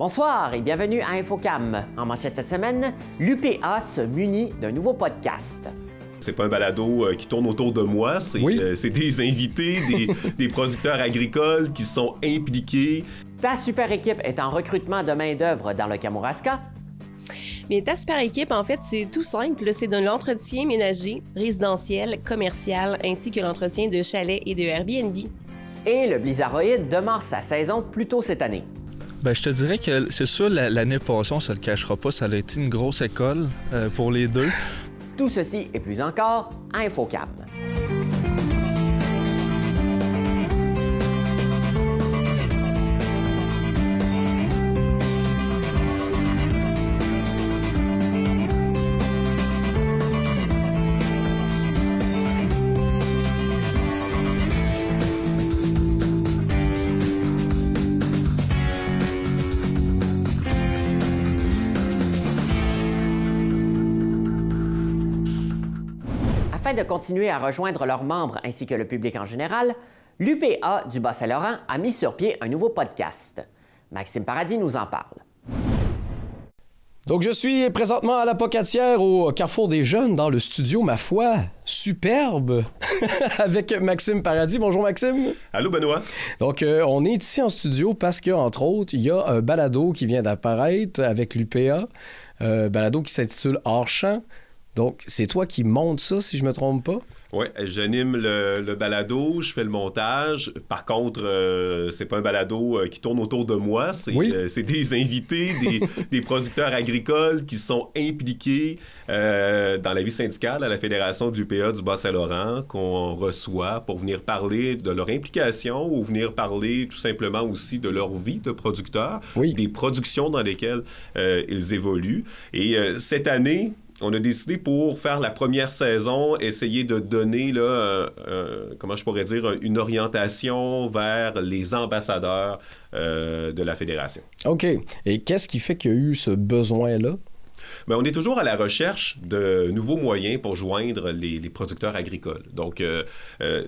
Bonsoir et bienvenue à InfoCam. En manchette cette semaine, l'UPA se munit d'un nouveau podcast. C'est pas un balado qui tourne autour de moi, c'est des invités, des producteurs agricoles qui sont impliqués. Ta super équipe est en recrutement de main-d'œuvre dans le Kamouraska. Mais ta super équipe, en fait, c'est tout simple. C'est de l'entretien ménager, résidentiel, commercial, ainsi que l'entretien de chalets et de Airbnb. Et le Blizzardoid démarre sa saison plus tôt cette année. Ben, je te dirais que c'est sûr, l'année passée, on se le cachera pas, ça a été une grosse école pour les deux. Tout ceci et plus encore à InfoCam. Afin de continuer à rejoindre leurs membres ainsi que le public en général, l'UPA du Bas-Saint-Laurent a mis sur pied un nouveau podcast. Maxime Paradis nous en parle. Donc, je suis présentement à la Pocatière au Carrefour des Jeunes dans le studio, ma foi, superbe, avec Maxime Paradis. Bonjour Maxime. Allô Benoît. Donc, on est ici en studio parce qu'entre autres, il y a un balado qui vient d'apparaître avec l'UPA, balado qui s'intitule Hors champ. Donc, c'est toi qui montes ça, si je me trompe pas? Oui, j'anime le balado, je fais le montage. Par contre, c'est pas un balado qui tourne autour de moi. C'est des invités, des producteurs agricoles qui sont impliqués dans la vie syndicale à la Fédération de l'UPA du Bas-Saint-Laurent qu'on reçoit pour venir parler de leur implication ou venir parler tout simplement aussi de leur vie de producteurs, des productions dans lesquelles ils évoluent. Et cette année, on a décidé pour faire la première saison, essayer de donner, comment je pourrais dire, une orientation vers les ambassadeurs de la Fédération. OK. Et qu'est-ce qui fait qu'il y a eu ce besoin-là? Bien, on est toujours à la recherche de nouveaux moyens pour joindre les producteurs agricoles. Donc,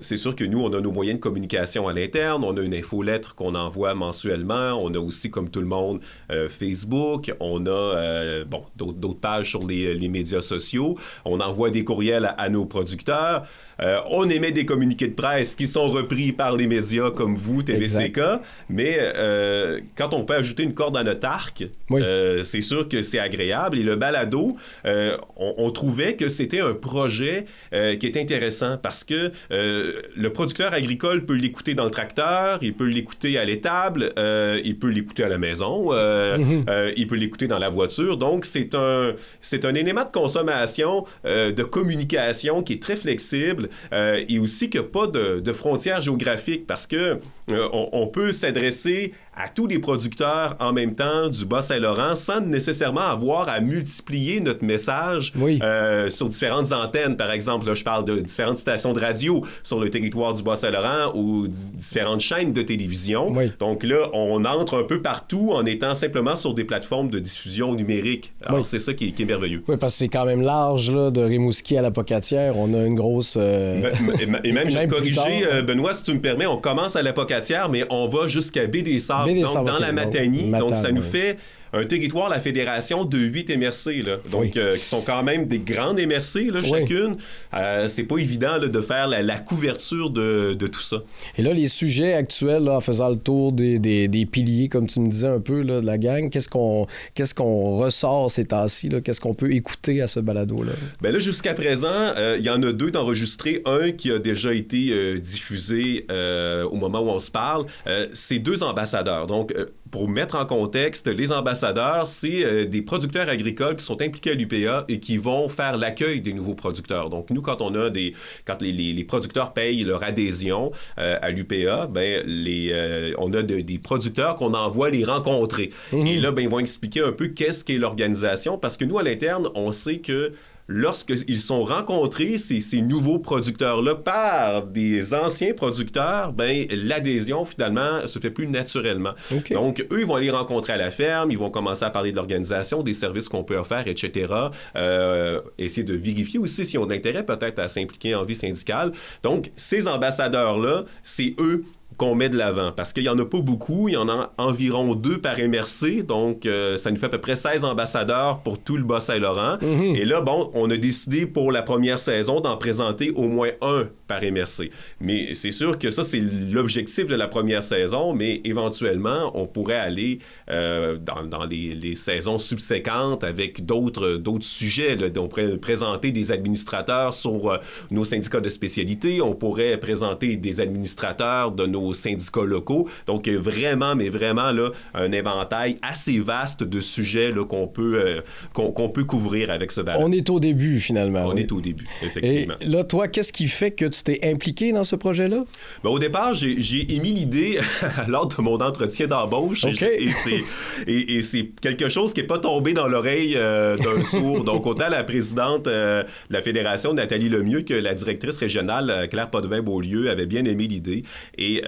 c'est sûr que nous, on a nos moyens de communication à l'interne. On a une infolettre qu'on envoie mensuellement. On a aussi, comme tout le monde, Facebook. On a d'autres pages sur les médias sociaux. On envoie des courriels à nos producteurs. On émet des communiqués de presse qui sont repris par les médias comme vous, TVCK. Mais quand on peut ajouter une corde à notre arc, c'est sûr que c'est agréable. Et le balado, on trouvait que c'était un projet qui est intéressant parce que le producteur agricole peut l'écouter dans le tracteur, il peut l'écouter à l'étable, il peut l'écouter à la maison, il peut l'écouter dans la voiture. Donc, c'est un élément de consommation, de communication qui est très flexible et aussi qu'il n'y a pas de frontières géographiques parce que on peut s'adresser à tous les producteurs en même temps du Bas-Saint-Laurent sans nécessairement avoir à multiplier notre message sur différentes antennes. Par exemple, là, je parle de différentes stations de radio sur le territoire du Bas-Saint-Laurent ou différentes chaînes de télévision. Donc là, on entre un peu partout en étant simplement sur des plateformes de diffusion numérique. Alors, c'est ça qui est merveilleux. Oui, parce que c'est quand même large, là, de Rimouski à la Pocatière. On a une grosse... Et même, je vais corriger, Benoît, si tu me permets, on commence à la Pocatière, mais on va jusqu'à Baie-des-Sables. Donc, dans la Matanie, donc ça nous fait un territoire, la Fédération, de 8 MRC, là, donc qui sont quand même des grandes MRC, là, chacune. C'est pas évident là, de faire la couverture de tout ça. Et là, les sujets actuels, là, en faisant le tour des piliers, comme tu me disais un peu, là, de la gang, qu'est-ce qu'on ressort ces temps-ci? Là? Qu'est-ce qu'on peut écouter à ce balado-là? Bien là, jusqu'à présent, il y en a deux d'enregistrés. Un qui a déjà été diffusé au moment où on se parle. C'est deux ambassadeurs. Donc, pour mettre en contexte, les ambassadeurs, c'est des producteurs agricoles qui sont impliqués à l'UPA et qui vont faire l'accueil des nouveaux producteurs. Donc, nous, quand les producteurs payent leur adhésion à l'UPA, on a des producteurs qu'on envoie les rencontrer. Et là, ils vont expliquer un peu qu'est-ce qu'est l'organisation, parce que nous, à l'interne, on sait que lorsqu'ils sont rencontrés, ces nouveaux producteurs-là, par des anciens producteurs, l'adhésion, finalement, se fait plus naturellement. Donc, eux, ils vont aller rencontrer à la ferme, ils vont commencer à parler de l'organisation, des services qu'on peut offrir, etc. Essayer de vérifier aussi s'ils ont d'intérêt peut-être à s'impliquer en vie syndicale. Donc, ces ambassadeurs-là, c'est eux qu'on met de l'avant, parce qu'il n'y en a pas beaucoup, il y en a environ 2 par MRC, donc ça nous fait à peu près 16 ambassadeurs pour tout le Bas-Saint-Laurent. Et là, bon, on a décidé pour la première saison d'en présenter au moins 1 par MRC. Mais c'est sûr que ça, c'est l'objectif de la première saison, mais éventuellement, on pourrait aller dans les saisons subséquentes avec d'autres sujets. Là. On pourrait présenter des administrateurs sur nos syndicats de spécialité, on pourrait présenter des administrateurs de nos syndicats locaux. Donc, vraiment, mais vraiment, là, un éventail assez vaste de sujets là, qu'on peut couvrir avec ce balado. On est au début, finalement. On est au début, effectivement. Et là, toi, qu'est-ce qui fait que tu t'es impliqué dans ce projet-là? Ben, au départ, j'ai émis l'idée lors de mon entretien d'embauche. Okay. Et c'est quelque chose qui n'est pas tombé dans l'oreille d'un sourd. Donc, autant la présidente de la Fédération, Nathalie Lemieux, que la directrice régionale, Claire Potvin-Beaulieu, avait bien aimé l'idée. Et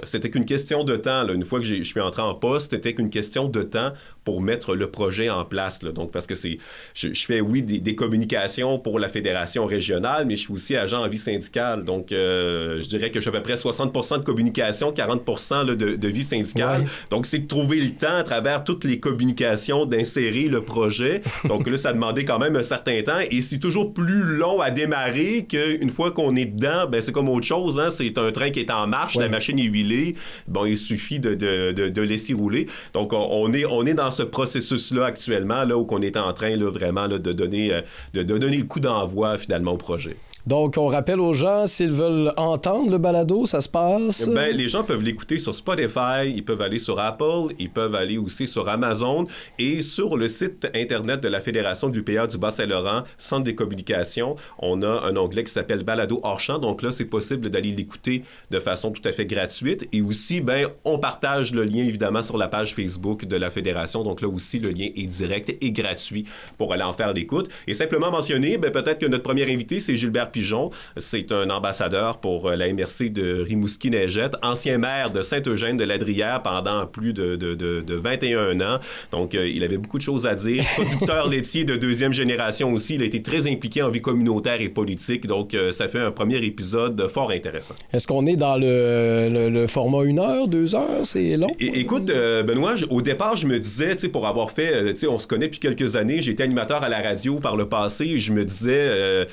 c'était qu'une question de temps. Là. Une fois que je suis entré en poste, c'était qu'une question de temps pour mettre le projet en place. Là. Donc, parce que je fais, oui, des communications pour la Fédération régionale, mais je suis aussi agent en vie syndicale. Donc, je dirais que je fais à peu près 60% de communication, 40% là, de vie syndicale. Ouais. Donc, c'est de trouver le temps à travers toutes les communications d'insérer le projet. Donc, là, ça demandait quand même un certain temps. Et c'est toujours plus long à démarrer qu'une fois qu'on est dedans, ben, c'est comme autre chose. Hein? C'est un train qui est en marche, la machine est huilée. Bon, il suffit de laisser rouler. Donc, on est dans ce processus-là actuellement, là, où on est en train là, vraiment là, de donner le coup d'envoi finalement au projet. Donc, on rappelle aux gens, s'ils veulent entendre le balado, ça se passe? Ben, les gens peuvent l'écouter sur Spotify, ils peuvent aller sur Apple, ils peuvent aller aussi sur Amazon et sur le site Internet de la Fédération de l'UPA du Bas-Saint-Laurent, Centre des communications, on a un onglet qui s'appelle Balado hors champ. Donc là, c'est possible d'aller l'écouter de façon tout à fait gratuite. Et aussi, ben, on partage le lien, évidemment, sur la page Facebook de la Fédération. Donc là aussi, le lien est direct et gratuit pour aller en faire l'écoute. Et simplement mentionner, ben, peut-être que notre premier invité, c'est Gilbert Pigeon. C'est un ambassadeur pour la MRC de Rimouski-Neigette, ancien maire de Saint-Eugène-de-Ladrière pendant plus de 21 ans. Donc, il avait beaucoup de choses à dire. Producteur laitier de 2e génération aussi. Il a été très impliqué en vie communautaire et politique. Donc, ça fait un premier épisode fort intéressant. Est-ce qu'on est dans le format 1 heure, 2 heures? C'est long? Écoute, Benoît, au départ, je me disais, pour avoir fait, on se connaît depuis quelques années, j'ai été animateur à la radio par le passé, et je me disais,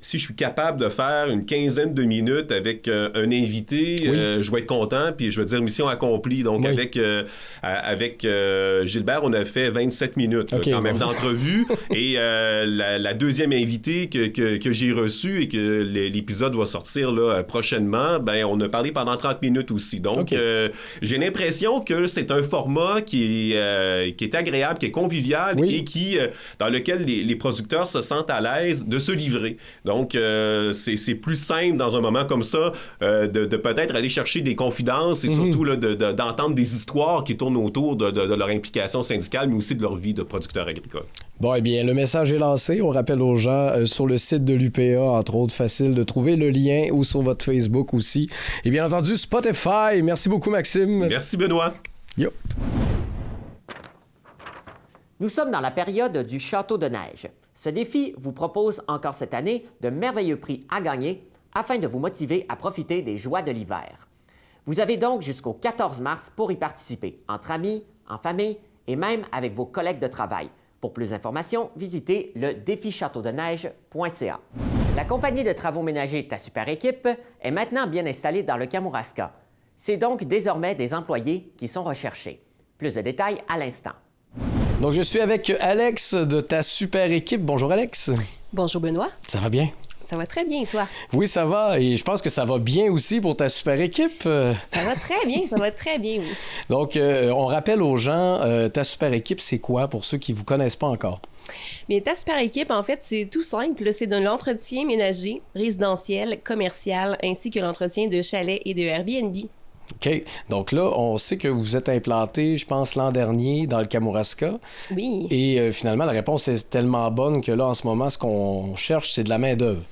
si je suis capable de faire une quinzaine de minutes avec un invité, je vais être content, puis je vais dire mission accomplie. Donc, avec Gilbert, on a fait 27 minutes quand même d'entrevue. Et la deuxième invitée que j'ai reçue et que l'épisode va sortir là, prochainement, ben, on a parlé pendant 30 minutes aussi. Donc, j'ai l'impression que c'est un format qui est agréable, qui est convivial et dans lequel les producteurs se sentent à l'aise de se livrer. Donc, c'est plus simple dans un moment comme ça de peut-être aller chercher des confidences et surtout là, d'entendre des histoires qui tournent autour de leur implication syndicale, mais aussi de leur vie de producteur agricole. Bon, eh bien, le message est lancé. On rappelle aux gens sur le site de l'UPA, entre autres, facile de trouver le lien ou sur votre Facebook aussi. Et bien entendu, Spotify. Merci beaucoup, Maxime. Merci, Benoît. Yo. Nous sommes dans la période du château de neige. Ce défi vous propose encore cette année de merveilleux prix à gagner afin de vous motiver à profiter des joies de l'hiver. Vous avez donc jusqu'au 14 mars pour y participer, entre amis, en famille et même avec vos collègues de travail. Pour plus d'informations, visitez le défichâteaudeneige.ca. La compagnie de travaux ménagers Ta Super Équipe est maintenant bien installée dans le Kamouraska. C'est donc désormais des employés qui sont recherchés. Plus de détails à l'instant. Donc, je suis avec Alex de Ta Super Équipe. Bonjour, Alex. Bonjour, Benoît. Ça va bien? Ça va très bien, toi? Oui, ça va. Et je pense que ça va bien aussi pour Ta Super Équipe. Ça va très bien, oui. Donc, on rappelle aux gens, Ta Super Équipe, c'est quoi pour ceux qui ne vous connaissent pas encore? Bien, Ta Super Équipe, en fait, c'est tout simple. C'est de l'entretien ménager, résidentiel, commercial, ainsi que l'entretien de chalets et de Airbnb. OK. Donc là, on sait que vous êtes implanté, je pense, l'an dernier dans le Kamouraska. Oui. Et finalement, la réponse est tellement bonne que là, en ce moment, ce qu'on cherche, c'est de la main-d'œuvre.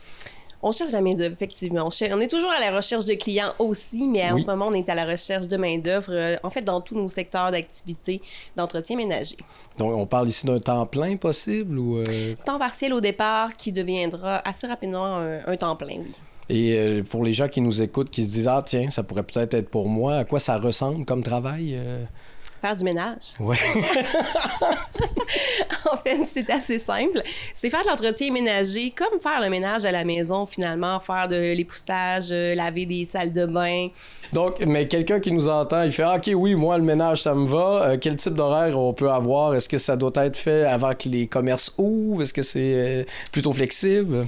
On cherche de la main-d'œuvre, effectivement. On est toujours à la recherche de clients aussi, mais en ce moment, on est à la recherche de main-d'œuvre, en fait, dans tous nos secteurs d'activité d'entretien ménager. Donc, on parle ici d'un temps plein possible ou... Temps partiel au départ qui deviendra assez rapidement un temps plein, oui. Et pour les gens qui nous écoutent, qui se disent « Ah, tiens, ça pourrait peut-être être pour moi », à quoi ça ressemble comme travail? Faire du ménage. Ouais. En fait, c'est assez simple. C'est faire de l'entretien ménager, comme faire le ménage à la maison, finalement, faire de l'époussage, laver des salles de bain. Donc, mais quelqu'un qui nous entend, il fait ah, « OK, oui, moi, le ménage, ça me va. Quel type d'horaire on peut avoir? Est-ce que ça doit être fait avant que les commerces ouvrent? Est-ce que c'est plutôt flexible? »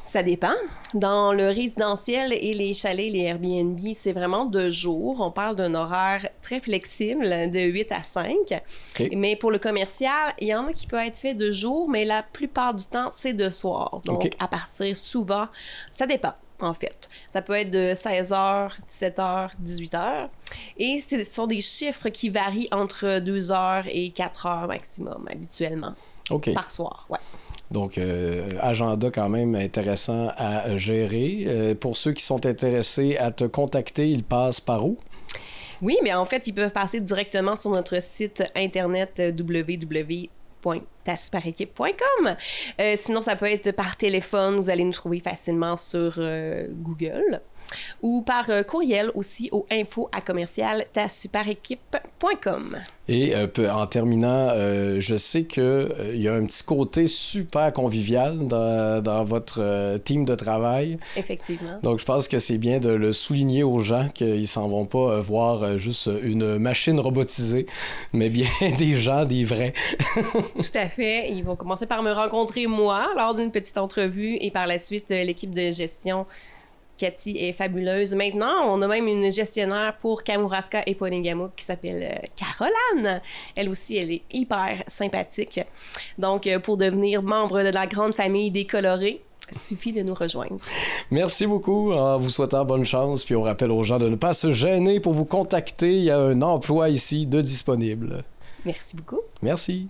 Ça dépend. Dans le résidentiel et les chalets, les Airbnb, c'est vraiment de jour. On parle d'un horaire très flexible, de 8 à 5. Okay. Mais pour le commercial, il y en a qui peut être fait de jour, mais la plupart du temps, c'est de soir. Donc, à partir souvent, ça dépend. En fait. Ça peut être de 16h, 17h, 18h. Et ce sont des chiffres qui varient entre 2h et 4h maximum, habituellement, par soir. Ouais. Donc, agenda quand même intéressant à gérer. Pour ceux qui sont intéressés à te contacter, ils passent par où? Oui, mais en fait, ils peuvent passer directement sur notre site internet www.tasuperequipe.com. Sinon, ça peut être par téléphone. Vous allez nous trouver facilement sur Google. Ou par courriel aussi au info@tasuperequipe.com. Et en terminant, je sais qu'il y a un petit côté super convivial dans votre team de travail. Effectivement. Donc, je pense que c'est bien de le souligner aux gens qu'ils s'en vont pas voir juste une machine robotisée, mais bien des gens, des vrais. Tout à fait. Ils vont commencer par me rencontrer moi lors d'une petite entrevue et par la suite, l'équipe de gestion Cathy est fabuleuse. Maintenant, on a même une gestionnaire pour Kamouraska et Polynégamook qui s'appelle Caroline. Elle aussi, elle est hyper sympathique. Donc, pour devenir membre de la grande famille des colorés, il suffit de nous rejoindre. Merci beaucoup. En vous souhaitant bonne chance. Puis on rappelle aux gens de ne pas se gêner pour vous contacter. Il y a un emploi ici de disponible. Merci beaucoup. Merci.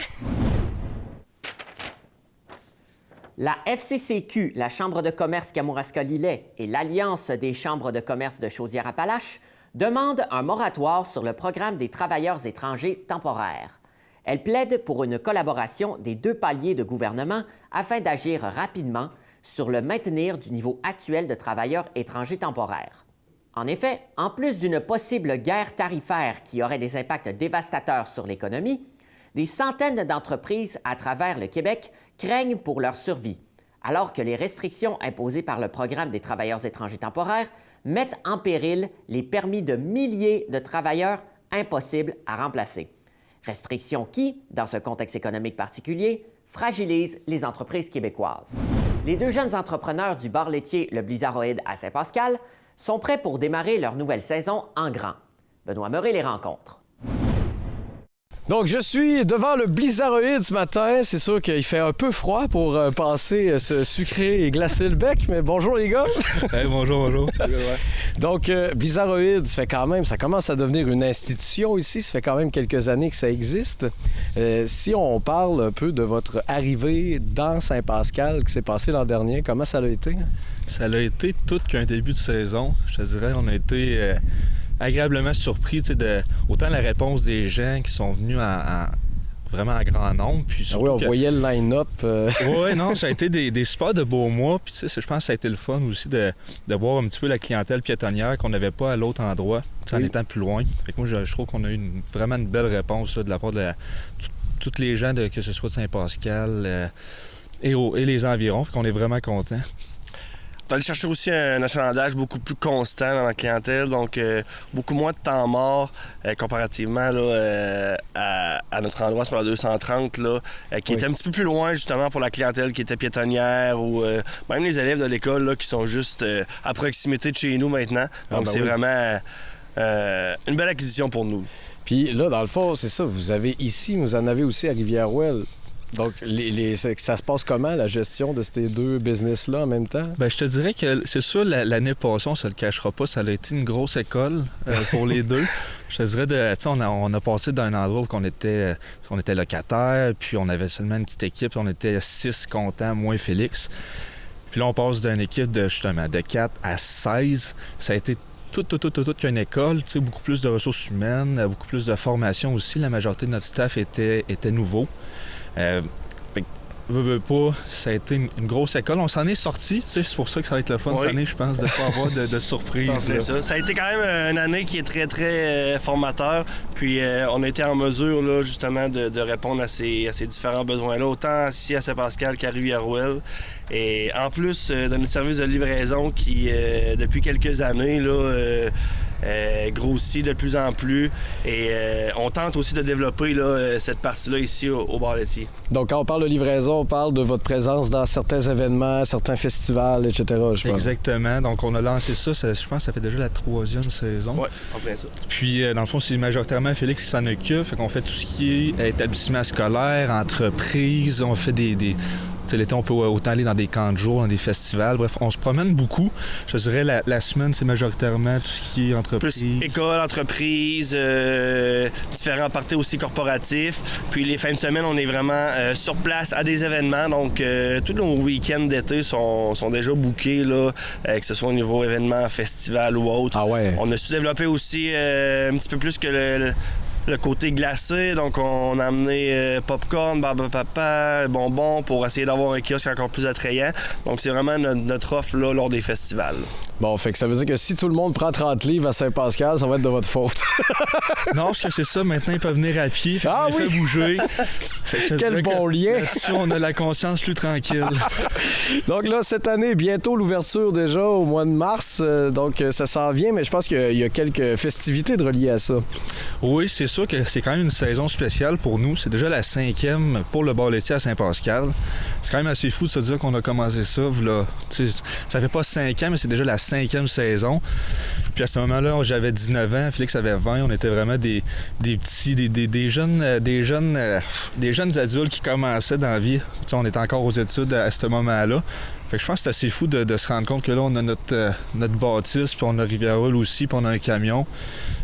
La FCCQ, la Chambre de commerce Kamouraska-Lillet et l'Alliance des chambres de commerce de Chaudière-Appalaches demandent un moratoire sur le programme des travailleurs étrangers temporaires. Elles plaident pour une collaboration des deux paliers de gouvernement afin d'agir rapidement sur le maintenir du niveau actuel de travailleurs étrangers temporaires. En effet, en plus d'une possible guerre tarifaire qui aurait des impacts dévastateurs sur l'économie, des centaines d'entreprises à travers le Québec craignent pour leur survie, alors que les restrictions imposées par le programme des travailleurs étrangers temporaires mettent en péril les permis de milliers de travailleurs impossibles à remplacer. Restrictions qui, dans ce contexte économique particulier, fragilisent les entreprises québécoises. Les deux jeunes entrepreneurs du bar laitier Le Blizzardoïde à Saint-Pascal sont prêts pour démarrer leur nouvelle saison en grand. Benoît Meuret les rencontre. Donc, je suis devant le Blizzardoïde ce matin. C'est sûr qu'il fait un peu froid pour passer ce sucré et glacer le bec, mais bonjour les gars! Hey, bonjour. Donc, Blizzardoïde, ça commence à devenir une institution ici. Ça fait quand même quelques années que ça existe. Si on parle un peu de votre arrivée dans Saint-Pascal qui s'est passé l'an dernier, comment ça a été? Ça a été tout qu'un début de saison. Je te dirais, on a été agréablement surpris de autant la réponse des gens qui sont venus vraiment en grand nombre. Puis surtout on voyait le line-up. Oui, non, ça a été des super de beaux mois. Puis je pense que ça a été le fun aussi de voir un petit peu la clientèle piétonnière qu'on n'avait pas à l'autre endroit, en étant plus loin. Fait que moi, je trouve qu'on a eu vraiment une belle réponse là, de la part de tous les gens, que ce soit de Saint-Pascal et les environs. Fait qu'on est vraiment contents. On est allé chercher aussi un achalandage beaucoup plus constant dans la clientèle, donc beaucoup moins de temps mort comparativement là, à notre endroit sur la 230, là, qui était un petit peu plus loin justement pour la clientèle qui était piétonnière ou même les élèves de l'école là, qui sont juste à proximité de chez nous maintenant. Donc c'est vraiment une belle acquisition pour nous. Puis là, dans le fond, c'est ça, vous avez ici, vous en avez aussi à Rivière-Ouelle. Donc, ça se passe comment, la gestion de ces deux business-là en même temps? Bien, je te dirais que c'est sûr, l'année passée, on ne se le cachera pas, ça a été une grosse école pour les deux. Je te dirais, on a passé d'un endroit où on était locataire, puis on avait seulement une petite équipe, on était 6 comptants, moins Félix. Puis là, on passe d'une équipe de 4 à 16. Ça a été toute qu'une école, beaucoup plus de ressources humaines, beaucoup plus de formation aussi. La majorité de notre staff était nouveau. veux pas, ça a été une grosse école. On s'en est sorti. C'est pour ça que ça va être le fun cette année, je pense, de ne pas avoir de surprise. Ça a été quand même une année qui est très, très formateur. Puis on a été en mesure, là, justement, de répondre à ces différents besoins-là, autant ici à Saint-Pascal qu'à Rivière-Ouelle. Et en plus de notre service de livraison qui, depuis quelques années, là, grossit de plus en plus. Et on tente aussi de développer là, cette partie-là ici au bar laitier. Donc, quand on parle de livraison, on parle de votre présence dans certains événements, certains festivals, etc. Je pense. Exactement. Donc, on a lancé ça, je pense que ça fait déjà la 3e saison. Oui, en plein ça. Puis, dans le fond, c'est majoritairement Félix qui s'en occupe. Fait qu'on fait tout ce qui est établissement scolaire, entreprise. On fait des l'été, on peut autant aller dans des camps de jour, dans des festivals. Bref, on se promène beaucoup. Je dirais la semaine, c'est majoritairement tout ce qui est entreprise. Plus école, entreprise, différents parties aussi corporatifs. Puis les fins de semaine, on est vraiment sur place à des événements. Donc, tous nos week-ends d'été sont déjà bookés, là, que ce soit au niveau événement, festival ou autre. Ah ouais. On a su développer aussi un petit peu plus que le côté glacé, donc on a amené popcorn, barbe-papa, bonbons pour essayer d'avoir un kiosque encore plus attrayant. Donc c'est vraiment notre offre là, lors des festivals. Bon, fait que ça veut dire que si tout le monde prend 30 livres à Saint-Pascal, ça va être de votre faute. Non, parce que c'est ça, maintenant ils peuvent venir à pied, fait qu'on les fait bouger. Quel bon lien! Là-dessus, on a la conscience plus tranquille. Donc là, cette année, bientôt l'ouverture déjà au mois de mars, donc ça s'en vient, mais je pense qu'il y a quelques festivités de reliées à ça. Oui, c'est sûr que c'est quand même une saison spéciale pour nous. C'est déjà la 5e pour le bar laitier à Saint-Pascal. C'est quand même assez fou de se dire qu'on a commencé ça, là. Ça fait pas 5 ans, mais c'est déjà la 5e saison. Puis à ce moment-là, j'avais 19 ans, Félix avait 20. On était vraiment des petits, des jeunes adultes qui commençaient dans la vie. T'sais, on était encore aux études à ce moment-là. Fait que je pense que c'est assez fou de se rendre compte que là, on a notre bâtisse, puis on a Rivière-Ouelle aussi, puis on a un camion.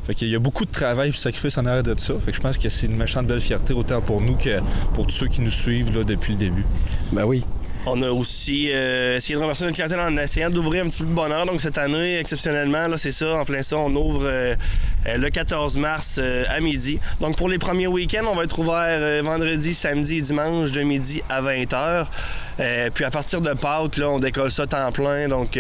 Fait qu'il y a beaucoup de travail et de sacrifice en arrière de ça. Fait que je pense que c'est une méchante belle fierté autant pour nous que pour tous ceux qui nous suivent là, depuis le début. Ben oui. On a aussi essayé de remercier notre clientèle en essayant d'ouvrir un petit peu de bonheur. Donc cette année, exceptionnellement, là, c'est ça, en plein ça, on ouvre le 14 mars à midi. Donc pour les premiers week-ends, on va être ouvert vendredi, samedi et dimanche de midi à 20h. Puis à partir de Pâques, là, on décolle ça temps plein. Donc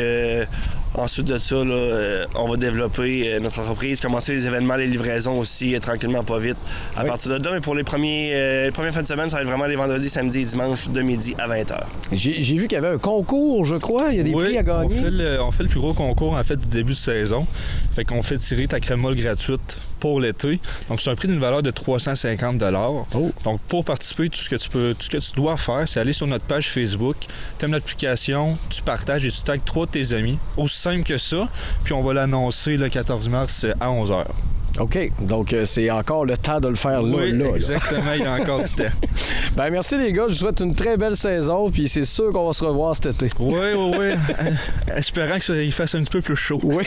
ensuite de ça, là, on va développer notre entreprise, commencer les événements, les livraisons aussi, tranquillement, pas vite. À partir de là, mais pour les premières fins de semaine, ça va être vraiment les vendredis, samedis et dimanches de midi à 20h. J'ai vu qu'il y avait un concours, je crois. Il y a des prix à gagner. On fait le plus gros concours, en fait, du début de saison. Fait qu'on fait tirer ta crème molle gratuite pour l'été. Donc, c'est un prix d'une valeur de 350 $. Oh. Donc, pour participer, tout ce que tu dois faire, c'est aller sur notre page Facebook, t'aimes l'application, tu partages et tu tags 3 de tes amis. Aussi simple que ça. Puis, on va l'annoncer le 14 mars à 11h. OK. Donc, c'est encore le temps de le faire là. Oui, là. Exactement. Il y a encore du temps. Ben merci les gars. Je vous souhaite une très belle saison. Puis c'est sûr qu'on va se revoir cet été. Oui. Espérant qu'il fasse un petit peu plus chaud. Oui.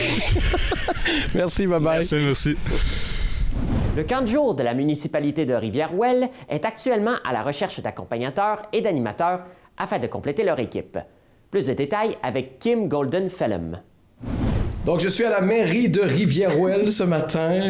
Merci, bye-bye. Merci. Le camp de jour de la municipalité de Rivière-Ouelle est actuellement à la recherche d'accompagnateurs et d'animateurs afin de compléter leur équipe. Plus de détails avec Kim Golden-Fellum. Donc, je suis à la mairie de Rivière-Ouelle ce matin.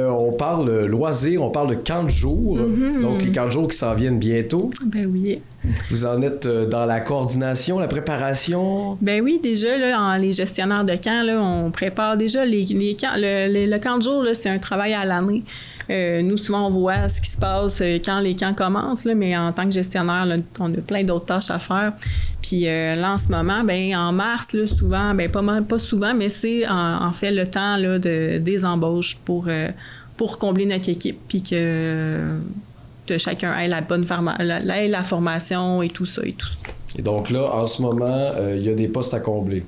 On parle loisirs, on parle de camp de jour. Donc, les camps de jour qui s'en viennent bientôt. Ben oui. Vous en êtes dans la coordination, la préparation? Ben oui, déjà, là, les gestionnaires de camps, là, on prépare déjà les camps. Le camp de jour, là, c'est un travail à l'année. Nous, souvent, on voit ce qui se passe quand les camps commencent, là, mais en tant que gestionnaire, là, on a plein d'autres tâches à faire. Puis là, en ce moment, ben en mars, là, souvent, ben pas souvent, mais c'est en fait le temps là, des embauches pour combler notre équipe, puis que chacun ait la formation et tout ça. Et donc là, en ce moment, il y a des postes à combler.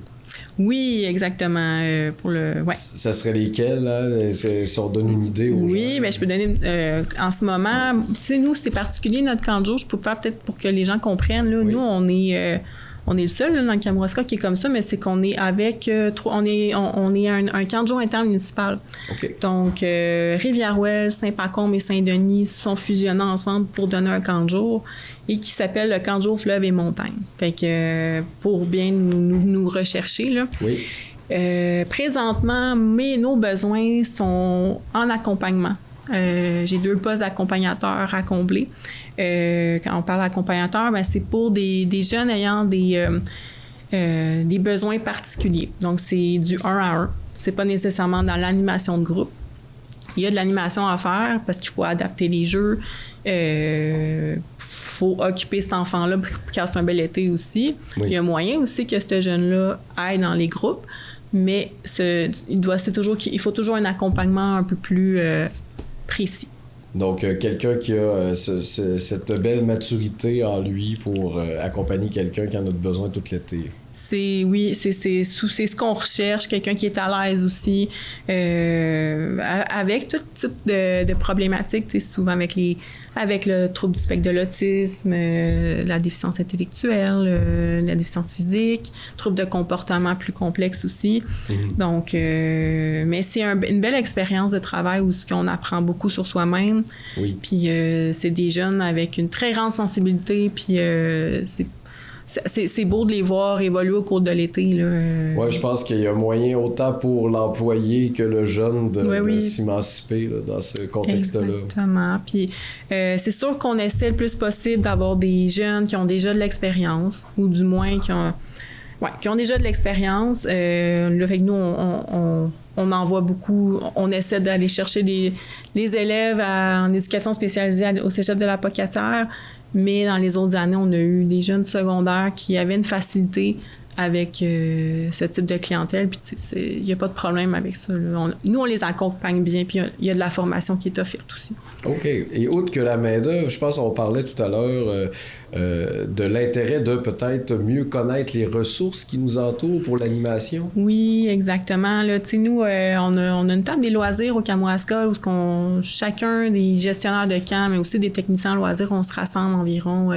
Oui, exactement. Ça serait lesquels, là? Si on donne une idée aux gens. Oui, bien, je peux donner... en ce moment, tu sais, nous, c'est particulier, notre camp de jour. Je peux faire peut-être pour que les gens comprennent. Là, oui. Nous, on est le seul là, dans le Kamouraska qui est comme ça, mais c'est qu'on est avec... on est un camp de jour intermunicipal. Okay. Donc, Rivière-Ouelle, Saint-Pacôme et Saint-Denis sont fusionnés ensemble pour donner un camp de jour et qui s'appelle le camp de jour Fleuve et Montagne. Fait que pour bien nous rechercher, là. Oui. Présentement, nos besoins sont en accompagnement. J'ai 2 postes d'accompagnateurs à combler. Quand on parle d'accompagnateur, ben, c'est pour des jeunes ayant des besoins particuliers. Donc, c'est du 1 à 1. C'est pas nécessairement dans l'animation de groupe. Il y a de l'animation à faire parce qu'il faut adapter les jeux. Faut occuper cet enfant-là pour qu'il fasse un bel été aussi. Oui. Il y a moyen aussi que ce jeune-là aille dans les groupes, mais il faut toujours un accompagnement un peu plus précis. Donc, quelqu'un qui a cette belle maturité en lui pour accompagner quelqu'un qui en a besoin tout l'été. C'est ce qu'on recherche, quelqu'un qui est à l'aise aussi, avec tout type de problématiques, souvent avec le trouble du spectre de l'autisme, la déficience intellectuelle, la déficience physique, trouble de comportement plus complexe aussi. Mm-hmm. Donc, mais c'est une belle expérience de travail où on apprend beaucoup sur soi-même. Oui. Puis c'est des jeunes avec une très grande sensibilité, puis c'est beau de les voir évoluer au cours de l'été. Oui, je pense qu'il y a moyen autant pour l'employé que le jeune de s'émanciper dans ce contexte-là. Exactement. Puis c'est sûr qu'on essaie le plus possible d'avoir des jeunes qui ont déjà de l'expérience, ou du moins qui ont déjà de l'expérience. Là, fait que nous, on en voit beaucoup. On essaie d'aller chercher les élèves en éducation spécialisée au cégep de la Pocatière. Mais dans les autres années, on a eu des jeunes secondaires qui avaient une facilité avec ce type de clientèle. Puis il n'y a pas de problème avec ça. Nous, on les accompagne bien. Puis il y a de la formation qui est offerte aussi. OK. Et outre que la main-d'œuvre, je pense qu'on parlait tout à l'heure de l'intérêt de peut-être mieux connaître les ressources qui nous entourent pour l'animation. Oui, exactement. Là, nous, on a une table des loisirs au Kamouraska où chacun des gestionnaires de camp, mais aussi des techniciens loisirs, on se rassemble environ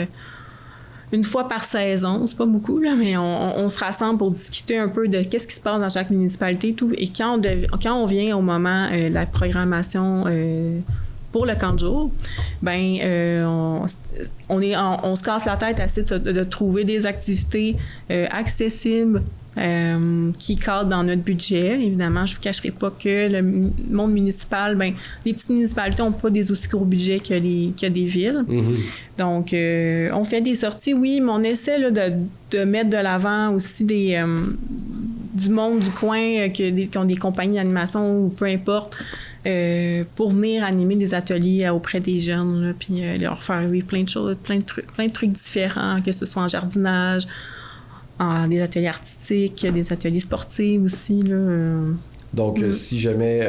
une fois par saison. C'est pas beaucoup, là, mais on se rassemble pour discuter un peu de qu'est-ce qui se passe dans chaque municipalité. Tout. Et quand on vient au moment de la programmation pour le camp de jour, ben on se casse la tête à essayer de trouver des activités accessibles qui cadrent dans notre budget. Évidemment, je ne vous cacherai pas que le monde municipal, ben les petites municipalités n'ont pas des aussi gros budgets que des villes. Mm-hmm. Donc, on fait des sorties, oui, mais on essaie là, de mettre de l'avant aussi du monde du coin qui ont des compagnies d'animation ou peu importe, pour venir animer des ateliers auprès des jeunes, là, puis leur faire vivre plein de choses, plein de trucs différents, que ce soit en jardinage, des ateliers artistiques, des ateliers sportifs aussi. Là. Donc, si jamais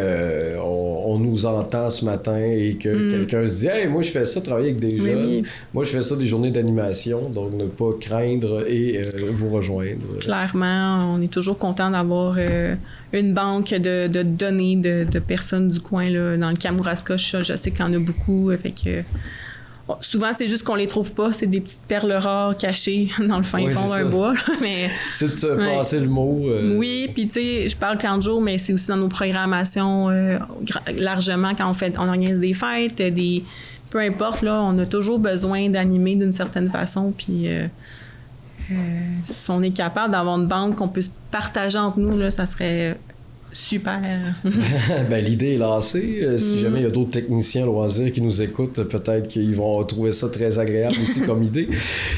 on nous entend ce matin et que quelqu'un se dit « Hey, moi, je fais ça, travailler avec des jeunes. Moi, je fais ça, des journées d'animation. » Donc, ne pas craindre et vous rejoindre. Clairement, on est toujours content d'avoir une banque de données de personnes du coin. Là. Dans le Kamouraska, je sais qu'il y en a beaucoup. Fait que... Bon, souvent, c'est juste qu'on les trouve pas. C'est des petites perles rares cachées dans le fin fond d'un bois. Mais, c'est de se passer le mot. Oui, puis tu sais, je parle camp de jour, mais c'est aussi dans nos programmations largement quand on organise des fêtes, peu importe, là, on a toujours besoin d'animer d'une certaine façon. Puis si on est capable d'avoir une bande qu'on peut se partager entre nous, là, ça serait... super. Ben, l'idée est lancée. Si jamais il y a d'autres techniciens loisirs qui nous écoutent, peut-être qu'ils vont trouver ça très agréable aussi comme idée.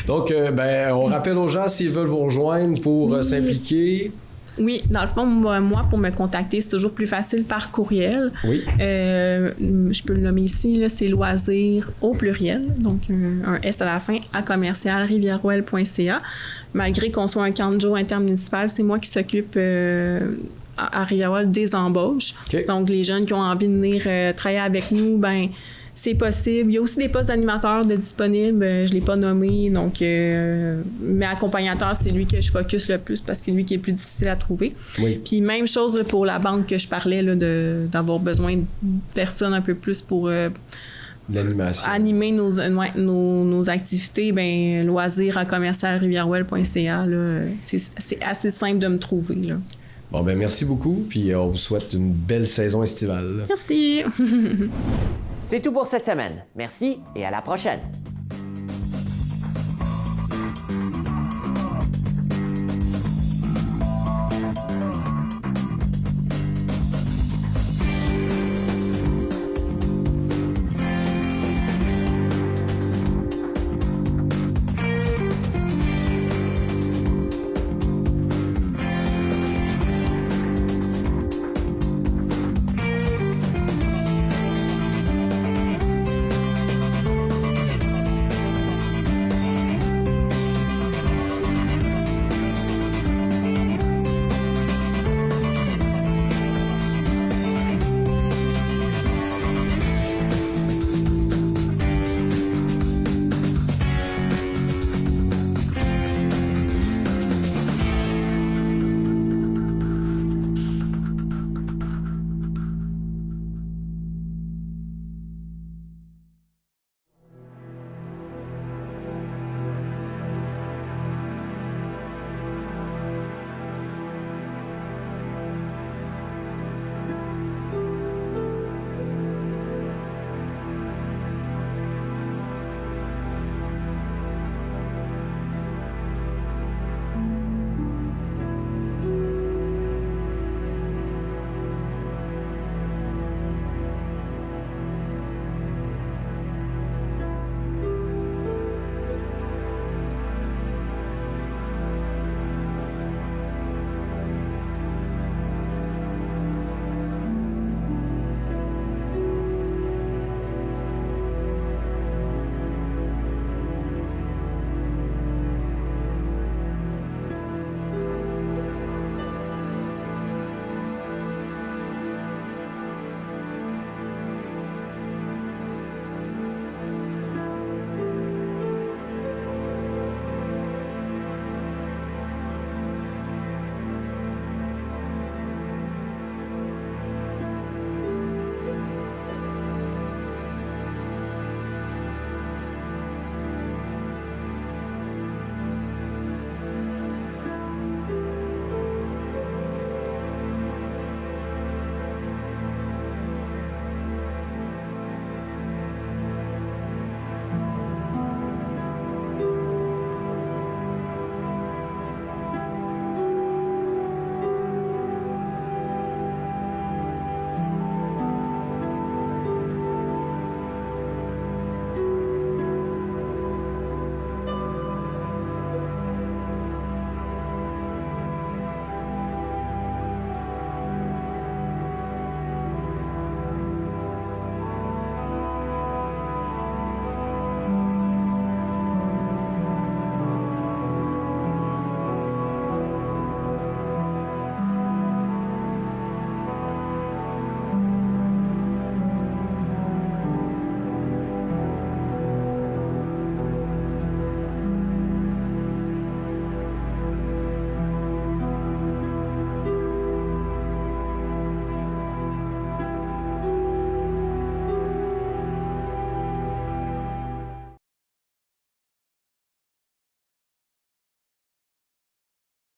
Donc, on rappelle aux gens s'ils veulent vous rejoindre pour s'impliquer. Oui, dans le fond, moi, pour me contacter, c'est toujours plus facile par courriel. Oui. Je peux le nommer ici, là, c'est loisirs au pluriel, donc un S à la fin, @rivièrerouelle.ca. Malgré qu'on soit un camp de jour intermunicipal, c'est moi qui s'occupe à Rivière-Ouelle des embauches. Okay. Donc, les jeunes qui ont envie de venir travailler avec nous, ben c'est possible. Il y a aussi des postes d'animateurs disponibles. Je ne l'ai pas nommé. Donc, mais accompagnateur, c'est lui que je focus le plus parce que c'est lui qui est le plus difficile à trouver. Oui. Puis, même chose là, pour la banque que je parlais, là, d'avoir besoin de personnes un peu plus pour l'animation. Animer nos activités. Ben, loisirs@rivièrerouelle.ca. C'est assez simple de me trouver. Là. Bon, ben merci beaucoup, puis on vous souhaite une belle saison estivale. Merci! C'est tout pour cette semaine. Merci et à la prochaine.